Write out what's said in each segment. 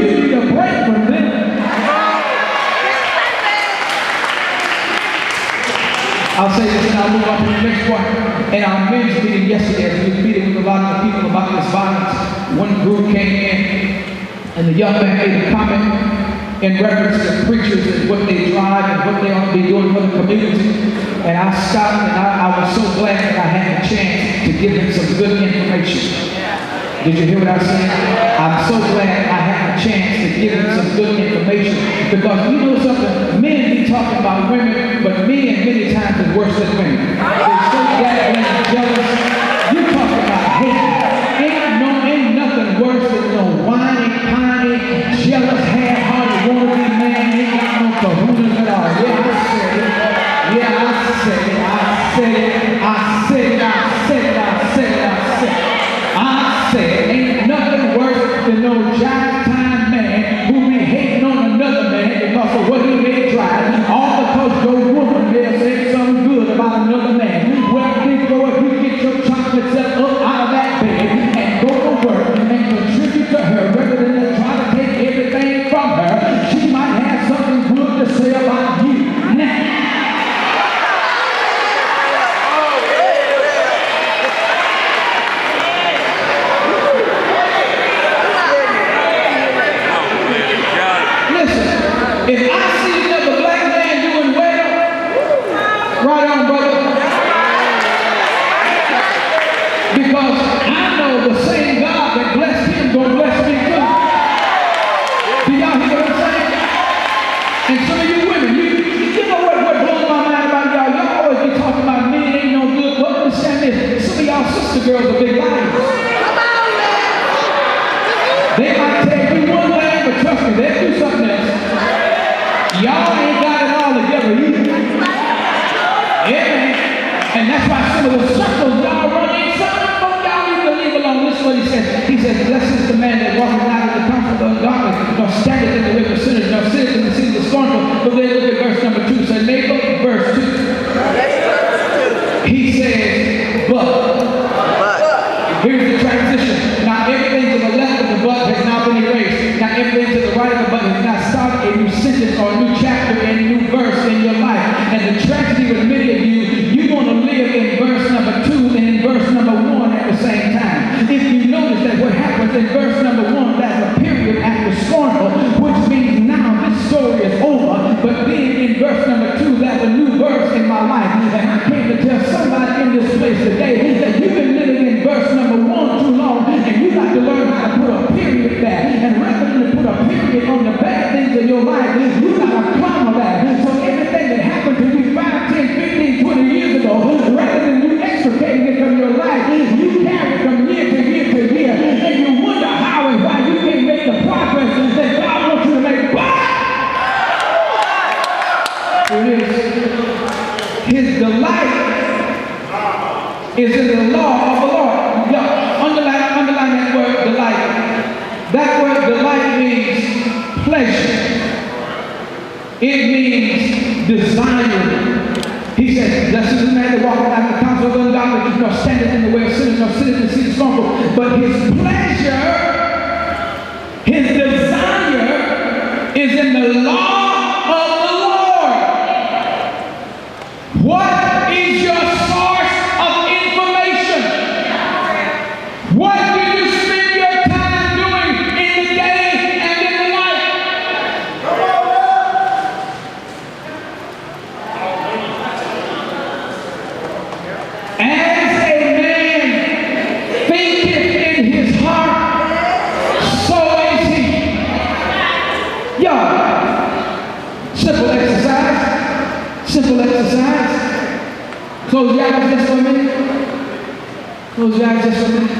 you need a break from them. I'll say this and I'll move on to the next one. In our men's meeting yesterday, we were meeting with a lot of people about this violence. One group came in and the young man made a comment in reference to preachers and what they drive and what they ought to be doing for the community. And I stopped and I was so glad that I had a chance to give him some good information. Did you hear what I said? I'm so glad I had a chance to give him some good information, because you know something, men be talking about women, but men many times is worse than women. They're so goddamn jealous. You talking about hate. Ain't nothing worse than no whiny, piney, jealous, half-hearted, wannabe man. Ain't got no kahunas at all. Yeah, I said it. Yeah, I said it. I said it. I said it. I said it. I said it. I said it. I said, ain't nothing worse than no giant time man who be hating on another man because of what he may drive, all because your woman may have said something good about another man. Well, then go if you get your chocolate self up out of that bed and go to work and contribute to her rather than try to take everything from her. She might have something good to say about you. Now, if I see another black man doing well, right on, brother. Because I know the same God that blessed him gonna bless me too. Do y'all hear what I'm saying? And some of you women, you know what blows my mind about y'all? Y'all always be talking about men ain't no good. Well, understand this. Some of y'all sister girls are big liars. They might tell you one thing, but trust me, they'll do something else. Y'all ain't got it all together either. Yeah. And that's why some of the circles y'all run in, some of y'all need to leave alone. This is what he says. He says, blessed is the man that walketh not in the comfort of darkness, nor standeth in the way of sinners, nor sitteth in the seat of the scornful. But then look at verse number 2. Say, neighbor, verse 2. He says, but. Here's the transition. Now everything to the left of the but has now been erased. Now everything to the right of the but has now started a new sentence or a new chapter and a new verse in your life. And the tragedy with many of you, you're going to live in verse number 2 and in verse number 1 at the same time. If you notice that what happens in verse number 1, that's a period after scornful, which means now this story is over. But then in verse number 2, that's a new verse in my life. And I came to tell somebody in this place today that you've been living in verse number 1 too long, and you got to learn how to put a period back. And rather than to put a period on the bad things in your life, you got to comma that. So everything that happened to you 5, 10, 15, 20 years ago, rather than you extricating it from your life, you carry it from year to year to year, and you wonder how and why you can't make the progress that God wants you to make. But it is his delight is in the law of the Lord. Underline that word delight. That word delight means pleasure. It means desire. He said, blessed is the man that walketh not in the counsel of the ungodly, nor standeth in the way of sinners, nor sitteth in the seat of scornful. But his pleasure, his desire is in the law of the Lord. What is your source of information? What do you spend your time doing in the day and in the night? As a man thinketh in his heart, so is he. Y'all, simple exercise. Simple exercise. Close your eyes just for a minute. Close your eyes just for a minute.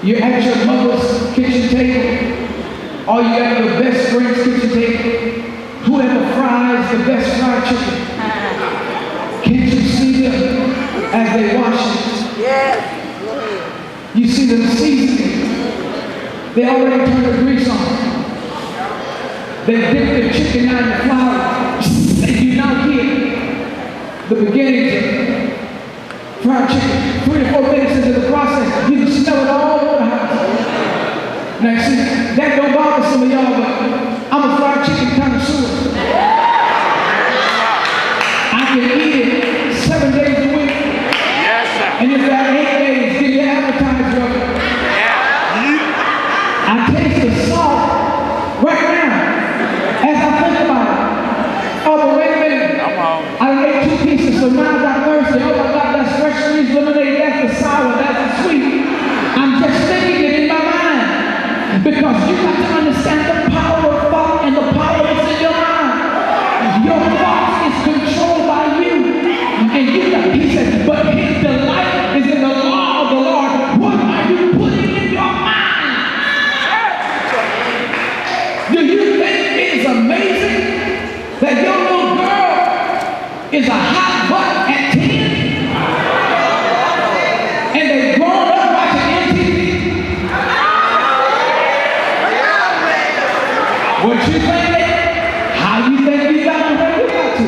You're at your mother's kitchen table, or you're at your best friend's kitchen table. Whoever fries the best fried chicken, can't you see them as they wash it? Yes. You see them seasoning. They already turned the grease on. They dip the chicken down in the flour. And you now get the beginnings of fried chicken. 3 to 4 minutes into the process, you can smell it all over the house. Now see, that you think it? How you think you got to where you got to?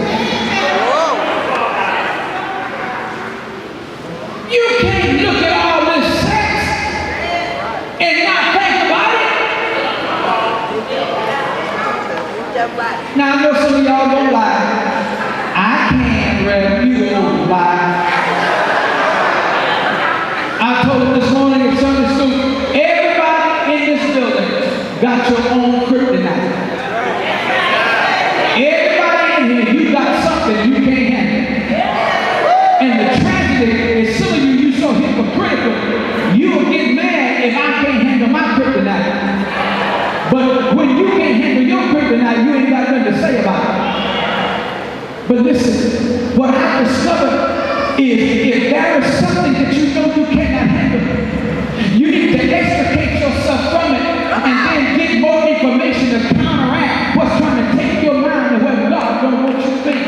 You can't look at all this sex and not think about it. Now I know some of y'all don't lie. I can't, Rev. You don't lie. I told them this morning in Sunday school, everybody in this building got your own kryptonite. Everybody in here, you got something you can't handle. And the tragedy is some of you so hypocritical, you will get mad if I can't handle my kryptonite. But when you can't handle your kryptonite, you ain't got nothing to say about it. But listen, what I discovered is if there is something that you know you cannot handle, you need to extricate yourself from it and then get more information to counteract what's trying to take your mind to where God don't want you to think.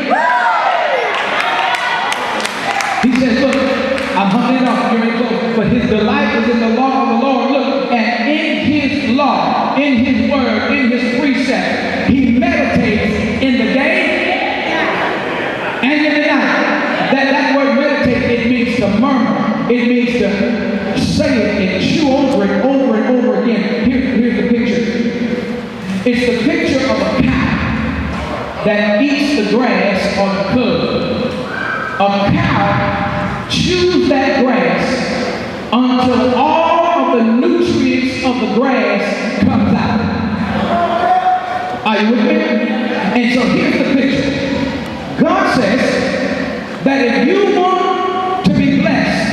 He says, look, I'm hunting up, here it goes. But his delight is in the law of the Lord. Look, and in his law, in his word, in his precept, he meditates in the day and in the night. That word meditate, it means to murmur. It means to say it and chew over it over and over again. Here's the picture. It's the picture of a cow that eats the grass or the cud. A cow chews that grass until all of the nutrients of the grass comes out. Are you with me? And so here's the picture. God says that if you want to be blessed,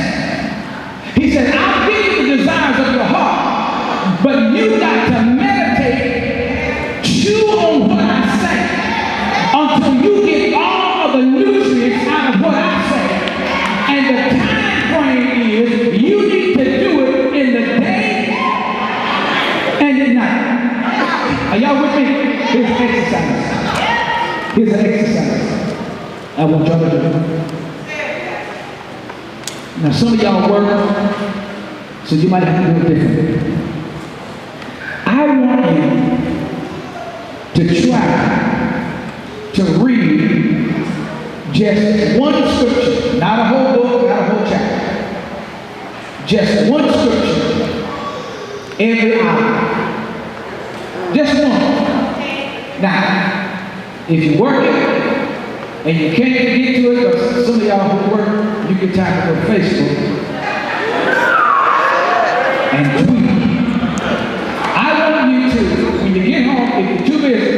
he said, I'll give you the desires of your heart, but you got to meditate, chew on what I say until you get all of the nutrients out of what I say. And the time frame is you need to do it in the day and at night. Are y'all with me? Here's an exercise. Here's an exercise I want y'all to do. Now some of y'all work, so you might have to do it differently. I want you to try to read just one scripture, not a whole book, not a whole chapter. Just one scripture every hour. Just one. Now, if you're working and you can't get to it, because some of y'all who work, you get time to go to Facebook and tweet. I want you to, when you get home, if you're too busy,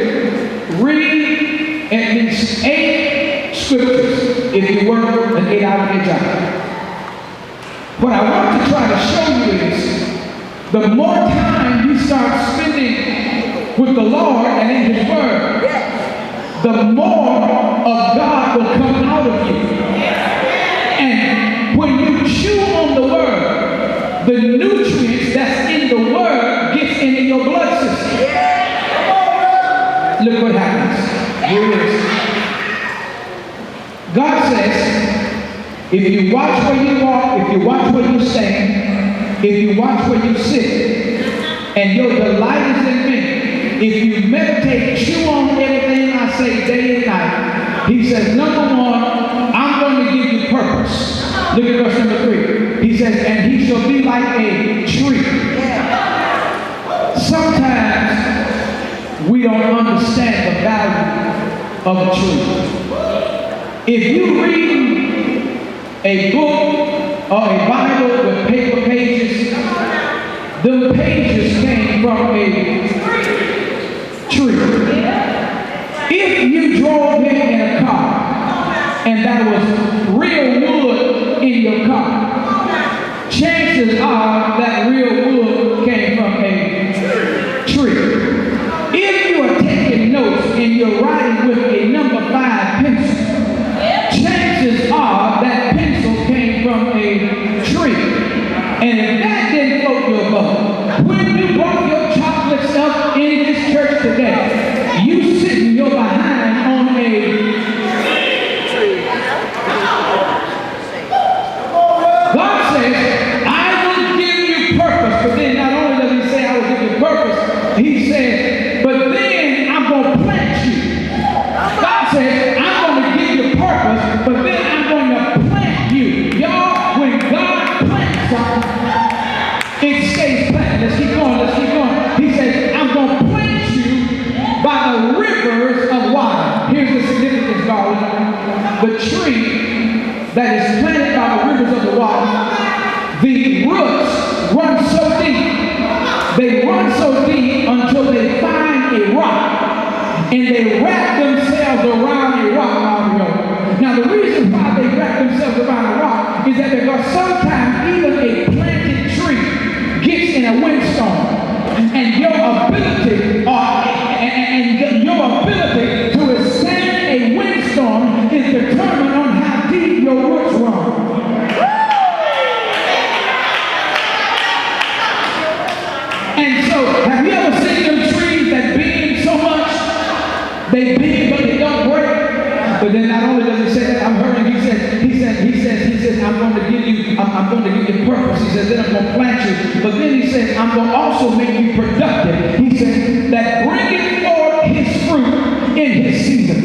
read at least 8 scriptures if you work an 8-hour day job. What I want to try to show you is the more time you start spending with the Lord and in his word, the more of God will come out of you. And when you chew on the word, the nutrients that's in the word gets into your blood system. Look what happens. Here it is. God says, if you watch where you walk, if you watch where you stand, if you watch where you sit, and your delight is in me, if you meditate, chew on everything I say day and night, he says, number one, I'm going to give you purpose. Look at verse number 3. He says, and he shall be like a tree. Sometimes we don't understand the value of a tree. If you read a book or a Bible with paper pages, the pages came from a tree. If you drove in a car and there was real wood in your car, chances are that real wood came from a tree. If you are taking notes and you're writing with a number 5 pencil, chances are that pencil came from a tree. And if that didn't float your boat, when you brought your chocolate stuff in this church today, you sitting your behind on a tree. God says, I will give you purpose. But then not only does he say I will give you purpose, he says, but then I'm say he's planting. Let's keep going, let's keep going. He says, I'm going to plant you by the rivers of water. Here's the significance, darling. The tree that is planted by the rivers of the water, the roots run so deep. They run so deep until they find a rock, and they wrap themselves around a rock, Mario. Now, the reason why they wrap themselves around a rock is that because sometimes even a planted tree gets in a windstorm, and your ability to withstand a windstorm is determined on how deep your roots run. And so, have you ever seen them trees that bend so much? They bend, but they don't break. But then not only does he say that, I'm hearing he says, I'm going to give you purpose. He says, then I'm going to plant you. But then he says, I'm going to also make you productive. He says, that bringing forth his fruit in his season.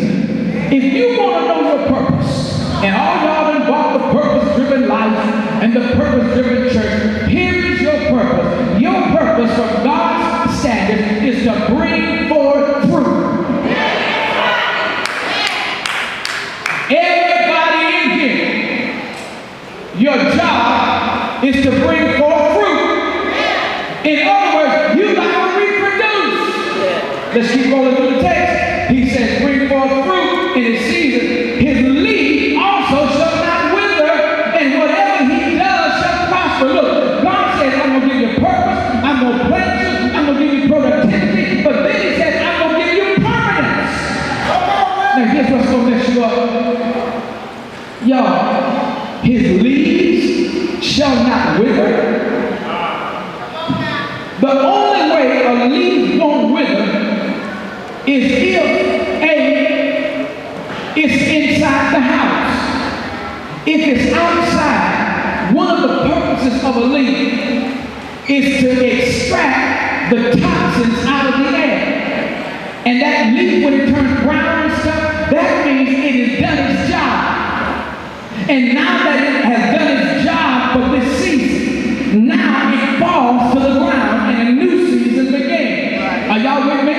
If you want to know your purpose, and all y'all involved the purpose-driven life and the purpose-driven church, here is your purpose. Your purpose from God's standard is to bring forth fruit. Everybody in here, your job is to bring forth fruit. In other words, you got to reproduce. Let's keep rolling through the text. He says, bring forth fruit in his season. His leaf also shall not wither, and whatever he does shall prosper. Look, God says, I'm going to give you purpose, I'm going to plant you, I'm going to give you productivity, but then he says, I'm going to give you permanence. Now here's what's going to mess you up. Y'all, his leaves shall not wither. The only way a leaf won't wither is if it's inside the house. If it's outside, one of the purposes of a leaf is to extract the toxins out of the air. And that leaf, when it turns brown and stuff, that means it has done its job. And now that it has done its job for this season, now it falls to the ground and a new season begins. Are y'all with me?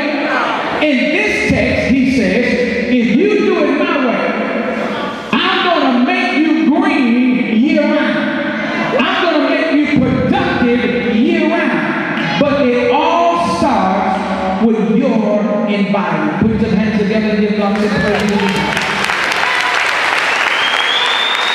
In this text, he says, if you do it my way, I'm going to make you green year-round. I'm going to make you productive year-round. But it all starts with your environment. Put your hands together and give God some praise.